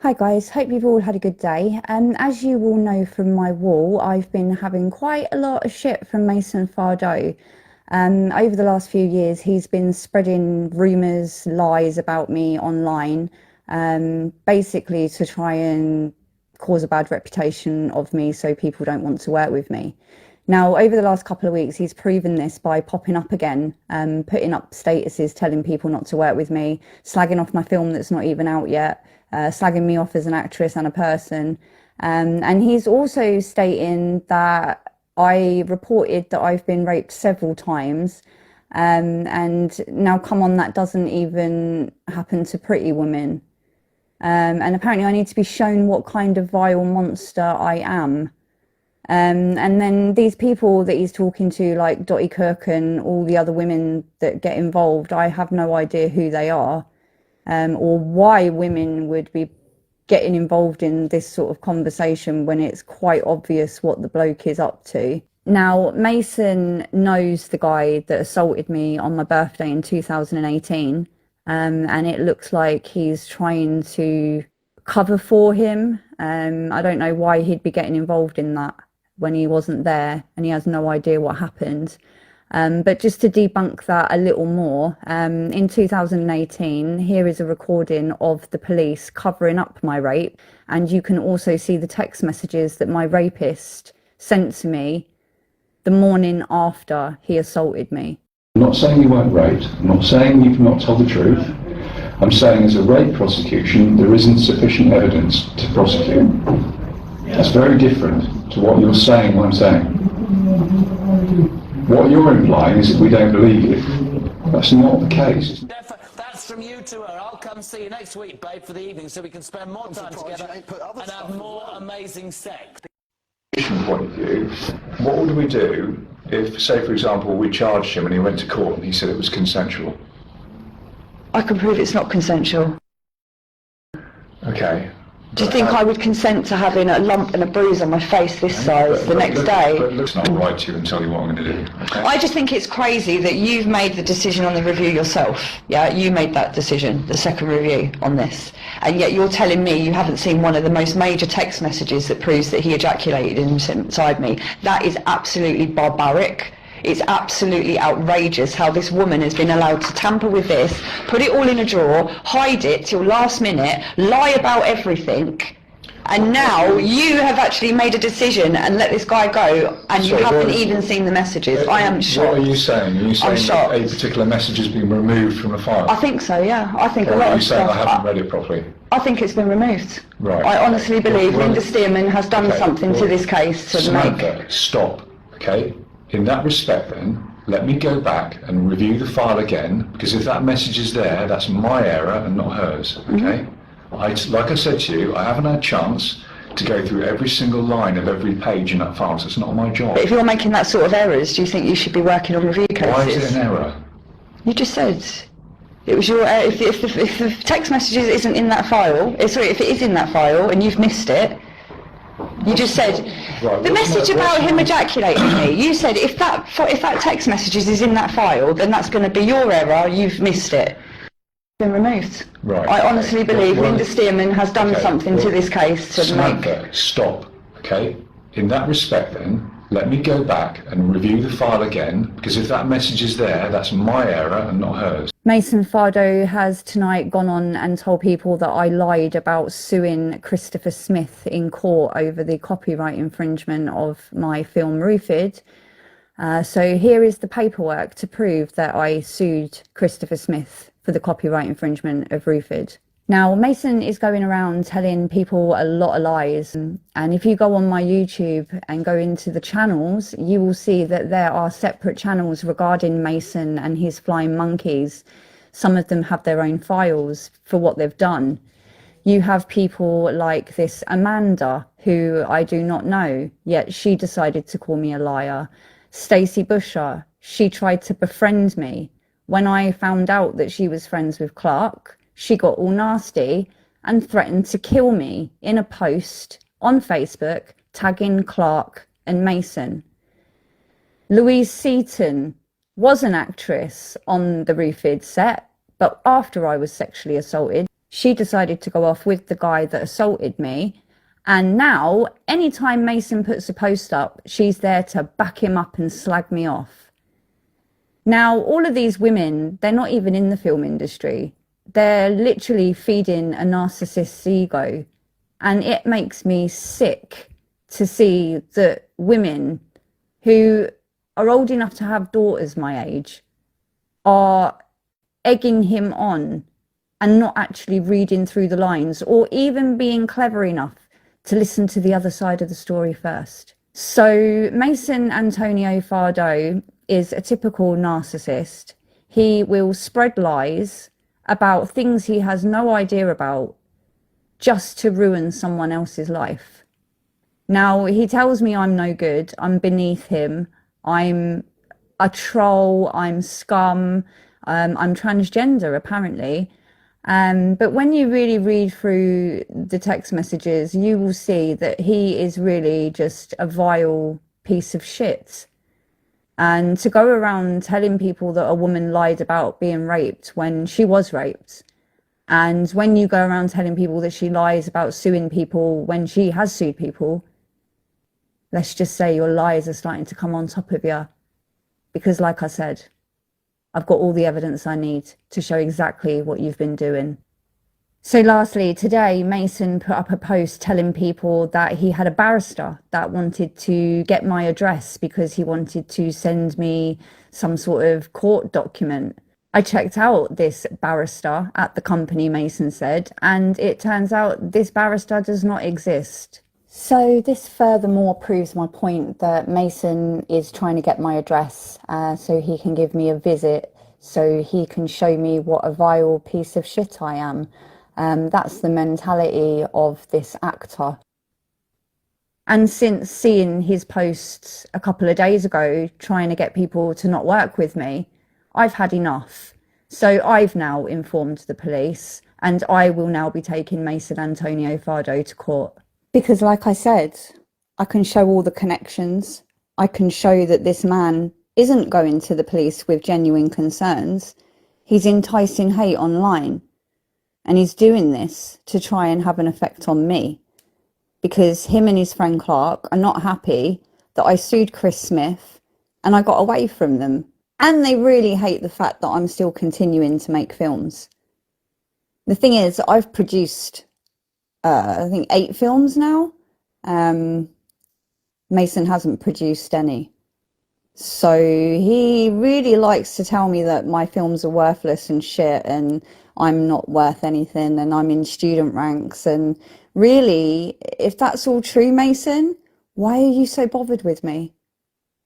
Hi guys, hope you've all had a good day. As you all know from my wall, I've been having quite a lot of shit from Mason Fardeau. Over the last few years, he's been spreading rumours, lies about me online, basically to try and cause a bad reputation of me so people don't want to work with me. Now, over the last couple of weeks, he's proven this by popping up again, putting up statuses telling people not to work with me, slagging off my film that's not even out yet, slagging me off as an actress and a person. And he's also stating that I reported that I've been raped several times. And now, come on, that doesn't even happen to pretty women. And apparently I need to be shown what kind of vile monster I am. And then these people that he's talking to, like Dottie Cook and all the other women that get involved, I have no idea who they are, or why women would be getting involved in this sort of conversation when it's quite obvious what the bloke is up to. Now, Mason knows the guy that assaulted me on my birthday in 2018, and it looks like he's trying to cover for him. I don't know why he'd be getting involved in that when he wasn't there and he has no idea what happened. But just to debunk that a little more, in 2018, here is a recording of the police covering up my rape, and you can also see the text messages that my rapist sent to me the morning after he assaulted me. I'm not saying you weren't raped, I'm not saying you've not told the truth. I'm saying as a rape prosecution, there isn't sufficient evidence to prosecute. That's very different to what you're saying I'm saying. What you're implying is that we don't believe you. That's not the case. That's from you to her. I'll come see you next week, babe, for the evening so we can spend more time together and have more amazing sex. Point of view, what would we do if, say for example, we charged him and he went to court and he said it was consensual? I can prove it's not consensual. Okay. Do you think I would consent to having a lump and a bruise on my face this size the next day? But looks not right to you and tell you what I'm going to do. Okay? I just think it's crazy that you've made the decision on the review yourself. Yeah, you made that decision, the second review on this. And yet you're telling me you haven't seen one of the most major text messages that proves that he ejaculated inside me. That is absolutely barbaric. It's absolutely outrageous how this woman has been allowed to tamper with this, put it all in a drawer, hide it till last minute, lie about everything, and now you have actually made a decision and let this guy go, and you haven't even seen the messages. I am shocked. What are you saying? Are you saying that a particular message has been removed from the file? I think so, yeah. I think a lot of of stuff. Are you saying I haven't read it properly? I think it's been removed. Right. I honestly believe Linda Stearman has done something to this case to Samantha, stop, okay? In that respect then, let me go back and review the file again, because if that message is there, that's my error and not hers, okay? Like I said to you, I haven't had a chance to go through every single line of every page in that file, so it's not my job. But if you're making that sort of errors, do you think you should be working on review cases? Why is it an error? You just said it was your if the text messages isn't in that file, sorry, if it is in that file and you've missed it, you just said the message about him ejaculating me. You said if that text messages is in that file, then that's going to be your error. You've missed it. It's been removed. Right. I honestly believe Linda Stearman has done something to this case to Samantha, stop. Okay. In that respect, then, let me go back and review the file again, because if that message is there, that's my error and not hers. Mason Fardeau has tonight gone on and told people that I lied about suing Christopher Smith in court over the copyright infringement of my film Roofed. So here is the paperwork to prove that I sued Christopher Smith for the copyright infringement of Roofed. Now, Mason is going around telling people a lot of lies, and if you go on my YouTube and go into the channels, you will see that there are separate channels regarding Mason and his flying monkeys. Some of them have their own files for what they've done. You have people like this Amanda, who I do not know, yet she decided to call me a liar. Stacey Busher, she tried to befriend me. When I found out that she was friends with Clark, she got all nasty and threatened to kill me in a post on Facebook tagging Clark and Mason. Louise Seaton was an actress on the Roofed set, but after I was sexually assaulted, She decided to go off with the guy that assaulted me. And now, anytime Mason puts a post up, she's there to back him up and slag me off. Now, all of these women, they're not even in the film industry. They're literally feeding a narcissist's ego. And it makes me sick to see that women who are old enough to have daughters my age are egging him on and not actually reading through the lines or even being clever enough to listen to the other side of the story first. So Mason Antonio Fardo is a typical narcissist. He will spread lies about things he has no idea about just to ruin someone else's life. Now, he tells me I'm no good, I'm beneath him, I'm a troll, I'm scum, I'm transgender, apparently. But when you really read through the text messages, you will see that he is really just a vile piece of shit. And to go around telling people that a woman lied about being raped when she was raped, and when you go around telling people that she lies about suing people when she has sued people, let's just say your lies are starting to come on top of you. Because like I said, I've got all the evidence I need to show exactly what you've been doing. So lastly, today, Mason put up a post telling people that he had a barrister that wanted to get my address because he wanted to send me some sort of court document. I checked out this barrister at the company, Mason said, and it turns out this barrister does not exist. So this furthermore proves my point that Mason is trying to get my address so he can give me a visit, so he can show me what a vile piece of shit I am. That's the mentality of this actor. And since seeing his posts a couple of days ago trying to get people to not work with me, I've had enough. So I've now informed the police, and I will now be taking Mason Antonio Fardo to court. Because like I said, I can show all the connections. I can show that this man isn't going to the police with genuine concerns. He's enticing hate online. And he's doing this to try and have an effect on me. Because him and his friend Clark are not happy that I sued Chris Smith and I got away from them. And they really hate the fact that I'm still continuing to make films. The thing is, I've produced I think 8 films now. Mason hasn't produced any. So he really likes to tell me that my films are worthless and shit and I'm not worth anything and I'm in student ranks. And really, if that's all true, Mason, why are you so bothered with me?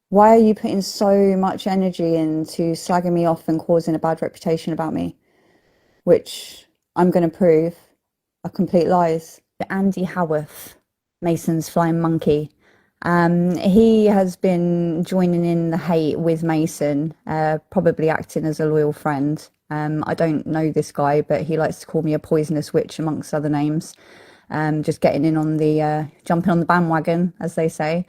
Why are you putting so much energy into slagging me off and causing a bad reputation about me? Which I'm going to prove are complete lies. Andy Howarth, Mason's flying monkey, he has been joining in the hate with Mason, probably acting as a loyal friend. I don't know this guy, but he likes to call me a poisonous witch amongst other names. Just getting in on the, jumping on the bandwagon, as they say.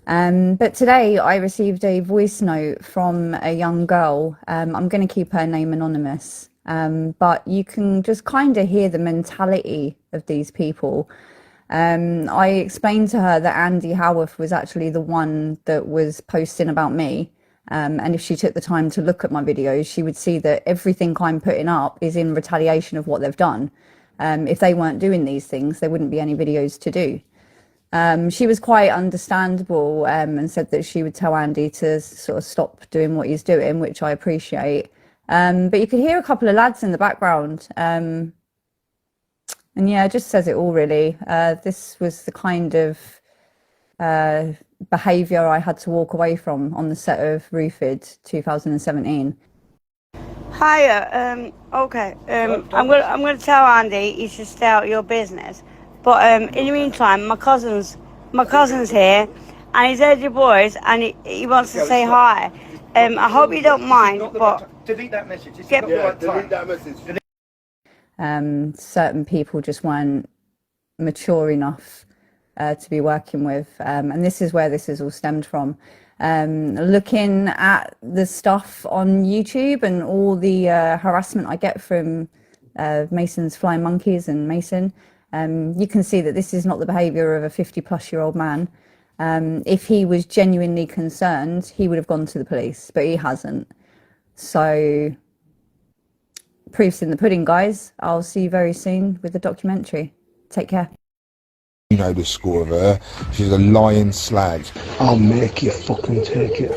But today I received a voice note from a young girl. I'm going to keep her name anonymous. But you can just kind of hear the mentality of these people. I explained to her that Andy Howarth was actually the one that was posting about me. And if she took the time to look at my videos, she would see that everything I'm putting up is in retaliation of what they've done. If they weren't doing these things, there wouldn't be any videos to do. She was quite understandable and said that she would tell Andy to sort of stop doing what he's doing, which I appreciate. But you could hear a couple of lads in the background. And yeah, it just says it all, really. This was the kind of behaviour I had to walk away from on the set of Roofed 2017. Hiya, okay. I'm gonna tell Andy he should stay out of your business. But in the meantime, my cousin's here, and he's heard your voice, and he wants to say hi. I hope you don't mind, but delete that message. delete that message. Certain people just weren't mature enough to be working with, and this is where this is all stemmed from. Looking at the stuff on YouTube and all the harassment I get from Mason's flying monkeys and Mason. You can see that this is not the behaviour of a 50-plus-year-old man. If he was genuinely concerned, he would have gone to the police, but he hasn't. So, proof's in the pudding, guys. I'll see you very soon with the documentary. Take care. You know the score of her. She's a lying slag. I'll make you fucking take it.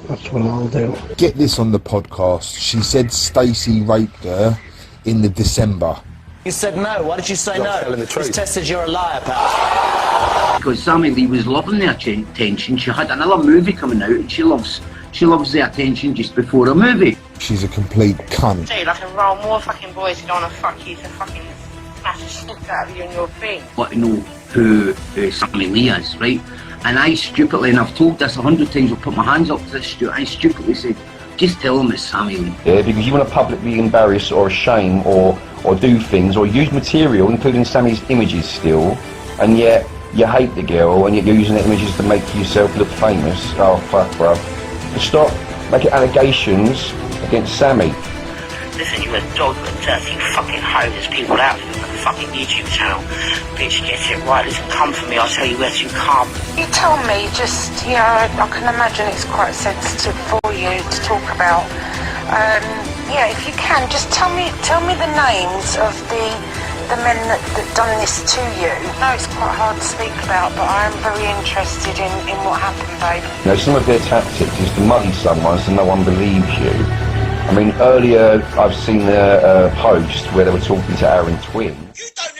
That's what I'll do. Get this on the podcast. She said Stacey raped her in the December. You said no. Why did you say no? He's tested you're a liar, pal. Because Sammy Lee was loving the attention. She had another movie coming out, and she loves the attention just before a movie. She's a complete cunt. Dude, I can roll more fucking boys who don't want to fuck you to fucking smash the shit out of you and your thing. Want to know who Sammy Lee is, right? And I stupidly, and I've told this 100 times, I'll put my hands up to this, I stupidly said, just tell him it's Sammy Lee. Yeah, because you want to publicly embarrass or shame or do things or use material, including Sammy's images still, and yet you hate the girl and you're using the images to make yourself look famous. Oh, fuck, bruv. Stop making allegations against Sammy. Listen, you a dog that dirty fucking hoe. There's people out there with a fucking YouTube channel. Bitch, get it right. Listen, come for me. I'll tell you where to come. You tell me, just, you know, I can imagine it's quite sensitive for you to talk about. Yeah, if you can, just tell me the names of the men that done this to you. I know it's quite hard to speak about, but I am very interested in what happened, babe. You know, some of their tactics is to muddy someone so no one believes you. I mean, earlier I've seen a post where they were talking to Aaron Twin. You don't